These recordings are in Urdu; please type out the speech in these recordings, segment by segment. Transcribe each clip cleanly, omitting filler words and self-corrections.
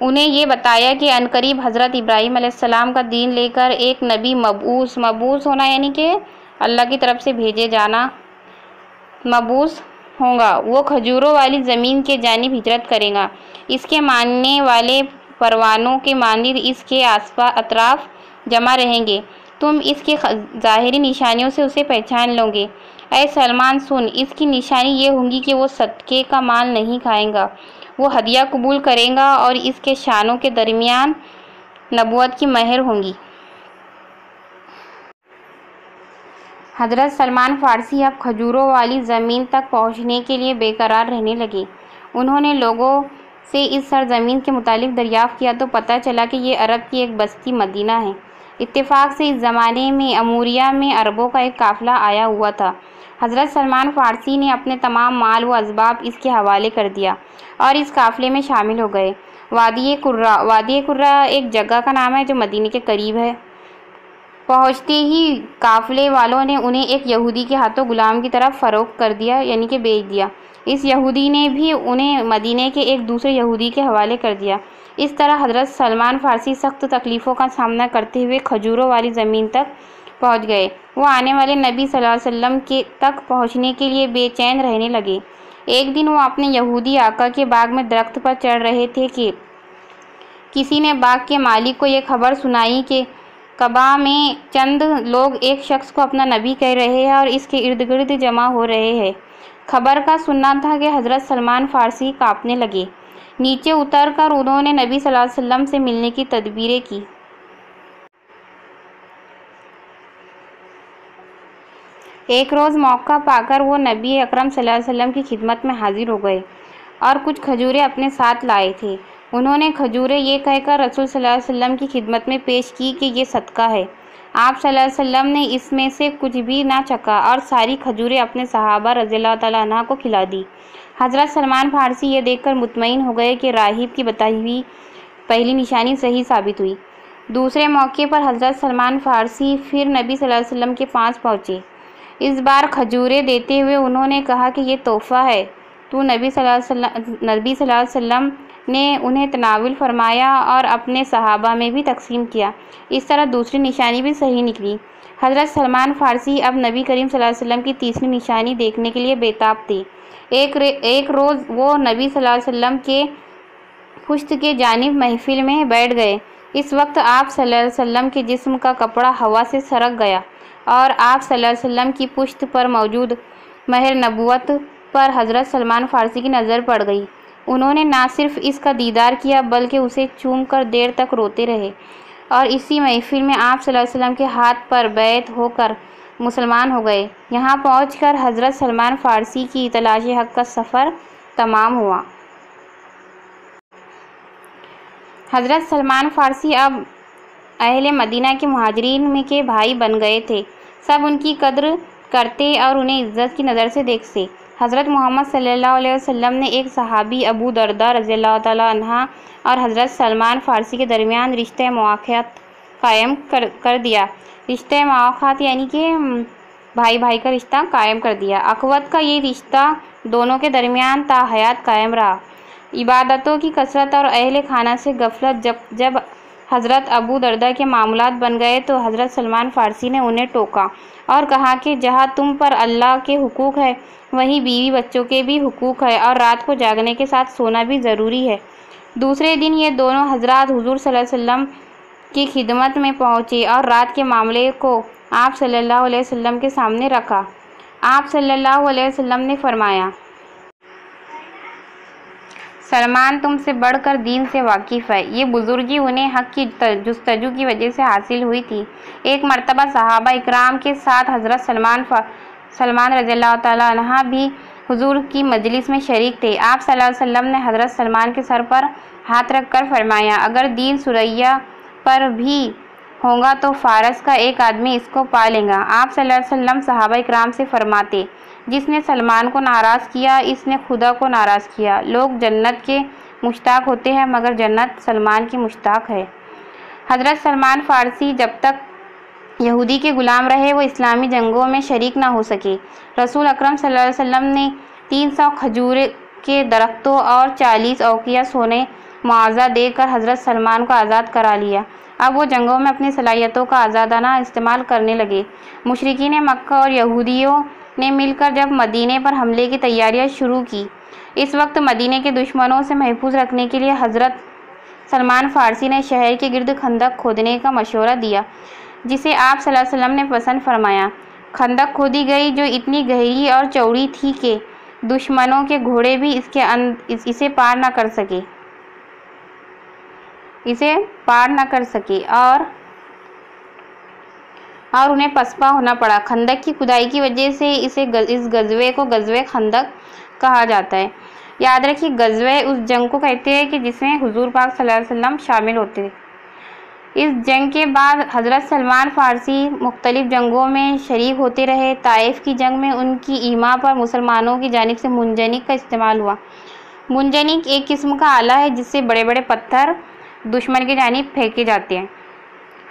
انہیں یہ بتایا کہ عنقریب حضرت ابراہیم علیہ السلام کا دین لے کر ایک نبی مبعوث ہونا یعنی کہ اللہ کی طرف سے بھیجے جانا مبعوث ہوگا۔ وہ کھجوروں والی زمین کے جانب ہجرت کرے گا، اس کے ماننے والے پروانوں کے مانند اس کے اطراف جمع رہیں گے، تم اس کے ظاہری نشانیوں سے اسے پہچان لو گے۔ اے سلمان سن، اس کی نشانی یہ ہوگی کہ وہ صدقے کا مال نہیں کھائے گا، وہ ہدیہ قبول کرے گا اور اس کے شانوں کے درمیان نبوت کی مہر ہوگی۔ حضرت سلمان فارسی اب کھجوروں والی زمین تک پہنچنے کے لیے بے قرار رہنے لگے۔ انہوں نے لوگوں سے اس سرزمین کے متعلق دریافت کیا تو پتہ چلا کہ یہ عرب کی ایک بستی مدینہ ہے۔ اتفاق سے اس زمانے میں اموریہ میں عربوں کا ایک قافلہ آیا ہوا تھا۔ حضرت سلمان فارسی نے اپنے تمام مال و اسباب اس کے حوالے کر دیا اور اس قافلے میں شامل ہو گئے۔ وادی قرہ ایک جگہ کا نام ہے جو مدینے کے قریب ہے۔ پہنچتے ہی قافلے والوں نے انہیں ایک یہودی کے ہاتھوں غلام کی طرف فروخت کر دیا یعنی کہ بیچ دیا۔ اس یہودی نے بھی انہیں مدینے کے ایک دوسرے یہودی کے حوالے کر دیا۔ اس طرح حضرت سلمان فارسی سخت تکلیفوں کا سامنا کرتے ہوئے کھجوروں والی زمین تک پہنچ گئے۔ وہ آنے والے نبی صلی اللہ علیہ وسلم تک پہنچنے کے لیے بے چین رہنے لگے۔ ایک دن وہ اپنے یہودی آقا کے باغ میں درخت پر چڑھ رہے تھے کہ کسی نے باغ کے مالک کو یہ خبر سنائی کہ قباء میں چند لوگ ایک شخص کو اپنا نبی کہہ رہے ہیں اور اس کے ارد گرد جمع ہو رہے ہیں۔ خبر کا سننا تھا کہ حضرت سلمان فارسی کانپنے لگے۔ نیچے اتر کر انہوں نے نبی صلی اللہ علیہ وسلم سے ملنے کی تدبیریں کی۔ ایک روز موقع پا کر وہ نبی اکرم صلی اللہ علیہ وسلم کی خدمت میں حاضر ہو گئے اور کچھ کھجوریں اپنے ساتھ لائے تھے۔ انہوں نے کھجوریں یہ کہہ کر رسول صلی اللہ علیہ وسلم کی خدمت میں پیش کی کہ یہ صدقہ ہے۔ آپ صلی اللہ علیہ وسلم نے اس میں سے کچھ بھی نہ چکھا اور ساری کھجوریں اپنے صحابہ رضی اللہ تعالیٰ عنہ کو کھلا دی۔ حضرت سلمان فارسی یہ دیکھ کر مطمئن ہو گئے کہ راہب کی بتائی ہوئی پہلی نشانی صحیح ثابت ہوئی۔ دوسرے موقع پر حضرت سلمان فارسی پھر نبی صلی اللہ علیہ وسلم کے پاس پہنچے۔ اس بار کھجوریں دیتے ہوئے انہوں نے کہا کہ یہ تحفہ ہے تو نبی صلی اللہ علیہ وسلم نے انہیں تناول فرمایا اور اپنے صحابہ میں بھی تقسیم کیا۔ اس طرح دوسری نشانی بھی صحیح نکلی۔ حضرت سلمان فارسی اب نبی کریم صلی اللہ علیہ وسلم کی تیسری نشانی دیکھنے کے لیے بے تاب تھے۔ ایک روز وہ نبی صلی اللہ علیہ وسلم کے پشت کے جانب محفل میں بیٹھ گئے۔ اس وقت آپ صلی اللہ علیہ وسلم کے جسم کا کپڑا ہوا سے سرک گیا اور آپ صلی اللہ علیہ وسلم کی پشت پر موجود مہر نبوت پر حضرت سلمان فارسی کی نظر پڑ گئی۔ انہوں نے نہ صرف اس کا دیدار کیا بلکہ اسے چوم کر دیر تک روتے رہے اور اسی محفل میں آپ صلی اللہ علیہ وسلم کے ہاتھ پر بیعت ہو کر مسلمان ہو گئے۔ یہاں پہنچ کر حضرت سلمان فارسی کی تلاش حق کا سفر تمام ہوا۔ حضرت سلمان فارسی اب اہل مدینہ کے مہاجرین میں کے بھائی بن گئے تھے۔ سب ان کی قدر کرتے اور انہیں عزت کی نظر سے دیکھتے۔ حضرت محمد صلی اللہ علیہ وسلم نے ایک صحابی ابو درداء رضی اللہ تعالیٰ عنہ اور حضرت سلمان فارسی کے درمیان رشتہ مواخات قائم کر دیا۔ رشتہ مواخات یعنی کہ بھائی بھائی کا رشتہ قائم کر دیا۔ اخوت کا یہ رشتہ دونوں کے درمیان تا حیات قائم رہا۔ عبادتوں کی کثرت اور اہل خانہ سے غفلت جب حضرت ابو درداء کے معاملات بن گئے تو حضرت سلمان فارسی نے انہیں ٹوکا اور کہا کہ جہاں تم پر اللہ کے حقوق ہے وہیں بیوی بچوں کے بھی حقوق ہے اور رات کو جاگنے کے ساتھ سونا بھی ضروری ہے۔ دوسرے دن یہ دونوں حضرات حضور صلی اللہ علیہ وسلم کی خدمت میں پہنچے اور رات کے معاملے کو آپ صلی اللہ علیہ وسلم کے سامنے رکھا۔ آپ صلی اللہ علیہ وسلم نے فرمایا، سلمان تم سے بڑھ کر دین سے واقف ہے۔ یہ بزرگی انہیں حق کی جستجو کی وجہ سے حاصل ہوئی تھی۔ ایک مرتبہ صحابہ اکرام کے ساتھ حضرت سلمان رضی اللہ تعالیٰ عنہ بھی حضور کی مجلس میں شریک تھے۔ آپ صلی اللہ علیہ وسلم نے حضرت سلمان کے سر پر ہاتھ رکھ کر فرمایا، اگر دین سریا پر بھی ہوگا تو فارس کا ایک آدمی اس کو پا لے گا۔ آپ صلی اللہ علیہ وسلم صحابہ اکرام سے فرماتے، جس نے سلمان کو ناراض کیا اس نے خدا کو ناراض کیا۔ لوگ جنت کے مشتاق ہوتے ہیں مگر جنت سلمان کی مشتاق ہے۔ حضرت سلمان فارسی جب تک یہودی کے غلام رہے وہ اسلامی جنگوں میں شریک نہ ہو سکے۔ رسول اکرم صلی اللہ علیہ وسلم نے 300 کھجور کے درختوں اور 40 اوقیہ سونے معاوضہ دے کر حضرت سلمان کو آزاد کرا لیا۔ اب وہ جنگوں میں اپنی صلاحیتوں کا آزادانہ استعمال کرنے لگے۔ مشرکین مکہ اور یہودیوں نے مل کر جب مدینے پر حملے کی تیاریاں شروع کی، اس وقت مدینے کے دشمنوں سے محفوظ رکھنے کے لیے حضرت سلمان فارسی نے شہر کے گرد خندق کھودنے کا مشورہ دیا، جسے آپ صلی اللہ علیہ وسلم نے پسند فرمایا۔ خندق کھودی گئی جو اتنی گہری اور چوڑی تھی کہ دشمنوں کے گھوڑے بھی اسے پار نہ کر سکے اور انہیں پسپا ہونا پڑا۔ خندق کی کھدائی کی وجہ سے اس غزوے کو غزوہ خندق کہا جاتا ہے۔ یاد رکھیے، غزوہ اس جنگ کو کہتے ہیں کہ جس میں حضور پاک صلی اللہ علیہ وسلم شامل ہوتے۔ اس جنگ کے بعد حضرت سلمان فارسی مختلف جنگوں میں شریک ہوتے رہے۔ طائف کی جنگ میں ان کی ایما پر مسلمانوں کی جانب سے منجنیق کا استعمال ہوا۔ منجنیق ایک قسم کا آلہ ہے جس سے بڑے بڑے پتھر دشمن کی جانب پھینکے جاتے ہیں۔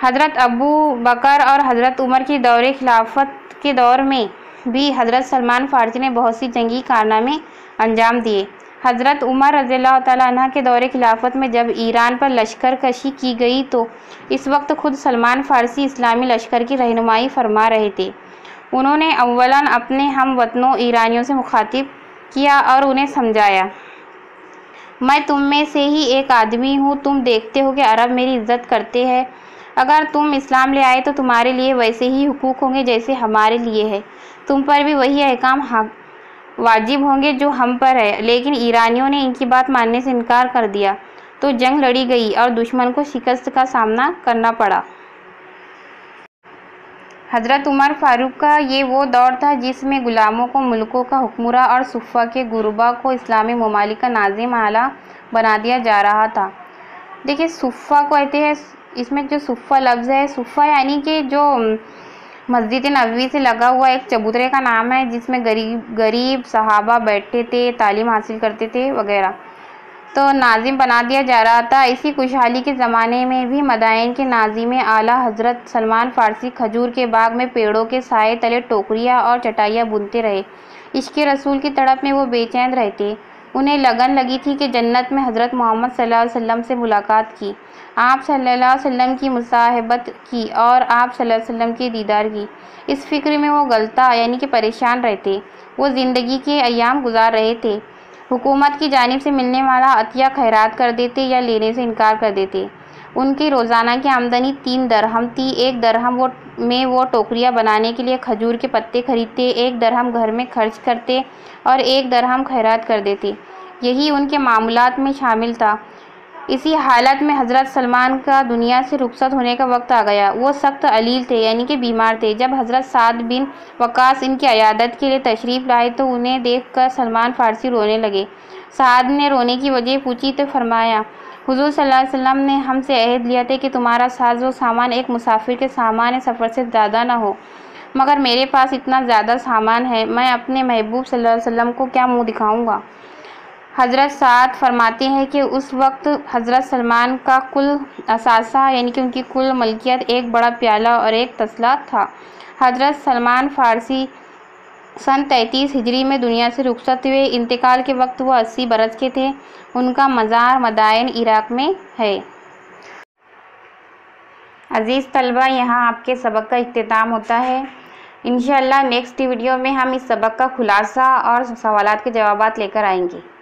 حضرت ابو بکر اور حضرت عمر کی دور خلافت کے دور میں بھی حضرت سلمان فارسی نے بہت سی جنگی کارنامے انجام دیے۔ حضرت عمر رضی اللہ تعالیٰ عنہ کے دور خلافت میں جب ایران پر لشکر کشی کی گئی تو اس وقت خود سلمان فارسی اسلامی لشکر کی رہنمائی فرما رہے تھے۔ انہوں نے اولاً اپنے ہم وطنوں ایرانیوں سے مخاطب کیا اور انہیں سمجھایا، میں تم میں سے ہی ایک آدمی ہوں، تم دیکھتے ہو کہ عرب میری عزت کرتے ہیں، اگر تم اسلام لے آئے تو تمہارے لیے ویسے ہی حقوق ہوں گے جیسے ہمارے لیے ہے، تم پر بھی وہی احکام واجب ہوں گے جو ہم پر ہے۔ لیکن ایرانیوں نے ان کی بات ماننے سے انکار کر دیا تو جنگ لڑی گئی اور دشمن کو شکست کا سامنا کرنا پڑا۔ حضرت عمر فاروق کا یہ وہ دور تھا جس میں غلاموں کو ملکوں کا حکمراں اور صفہ کے غربا کو اسلامی ممالک کا ناظم اعلیٰ بنا دیا جا رہا تھا۔ دیکھیے، صفہ کو کہتے ہیں، اس میں جو صفہ لفظ ہے، صفہ یعنی کہ جو مسجد نبوی سے لگا ہوا ایک چبوترے کا نام ہے جس میں غریب صحابہ بیٹھتے تھے، تعلیم حاصل کرتے تھے وغیرہ، تو ناظم بنا دیا جا رہا تھا۔ اسی خوشحالی کے زمانے میں بھی مدائن کے ناظم اعلیٰ حضرت سلمان فارسی کھجور کے باغ میں پیڑوں کے سائے تلے ٹوکریاں اور چٹائیاں بنتے رہے۔ عشق رسول کی تڑپ میں وہ بے چین رہتے۔ انہیں لگن لگی تھی کہ جنت میں حضرت محمد صلی اللہ علیہ وسلم سے ملاقات کی، آپ صلی اللہ علیہ وسلم کی مصاحبت کی اور آپ صلی اللہ علیہ وسلم کے دیدار کی۔ اس فکر میں وہ غلطہ یعنی کہ پریشان رہتے۔ وہ زندگی کے ایام گزار رہے تھے۔ حکومت کی جانب سے ملنے والا عطیہ خیرات کر دیتے یا لینے سے انکار کر دیتے۔ ان کی روزانہ کی آمدنی 3 درہم تھی۔ 1 درہم میں وہ ٹوکریاں بنانے کے لیے کھجور کے پتے خریدتے، 1 درہم گھر میں خرچ کرتے اور 1 درہم خیرات کر دیتے۔ یہی ان کے معاملات میں شامل تھا۔ اسی حالت میں حضرت سلمان کا دنیا سے رخصت ہونے کا وقت آ گیا۔ وہ سخت علیل تھے یعنی کہ بیمار تھے۔ جب حضرت سعد بن وقاص ان کی عیادت کے لیے تشریف لائے تو انہیں دیکھ کر سلمان فارسی رونے لگے۔ سعد نے رونے کی وجہ پوچھی تو فرمایا، حضور صلی اللہ علیہ وسلم نے ہم سے عہد لیا تھا کہ تمہارا ساز و سامان ایک مسافر کے سامان سفر سے زیادہ نہ ہو، مگر میرے پاس اتنا زیادہ سامان ہے، میں اپنے محبوب صلی اللہ علیہ وسلم کو کیا منہ دکھاؤں گا؟ حضرت سعد فرماتے ہیں کہ اس وقت حضرت سلمان کا کل اثاثہ یعنی کہ ان کی کل ملکیت ایک بڑا پیالہ اور ایک تسلا تھا۔ حضرت سلمان فارسی سن 33 ہجری میں دنیا سے رخصت ہوئے۔ انتقال کے وقت وہ 80 برس کے تھے۔ ان کا مزار مدائن عراق میں ہے۔ عزیز طلبہ، یہاں آپ کے سبق کا اختتام ہوتا ہے۔ انشاءاللہ نیکسٹ ویڈیو میں ہم اس سبق کا خلاصہ اور سوالات کے جوابات لے کر آئیں گے۔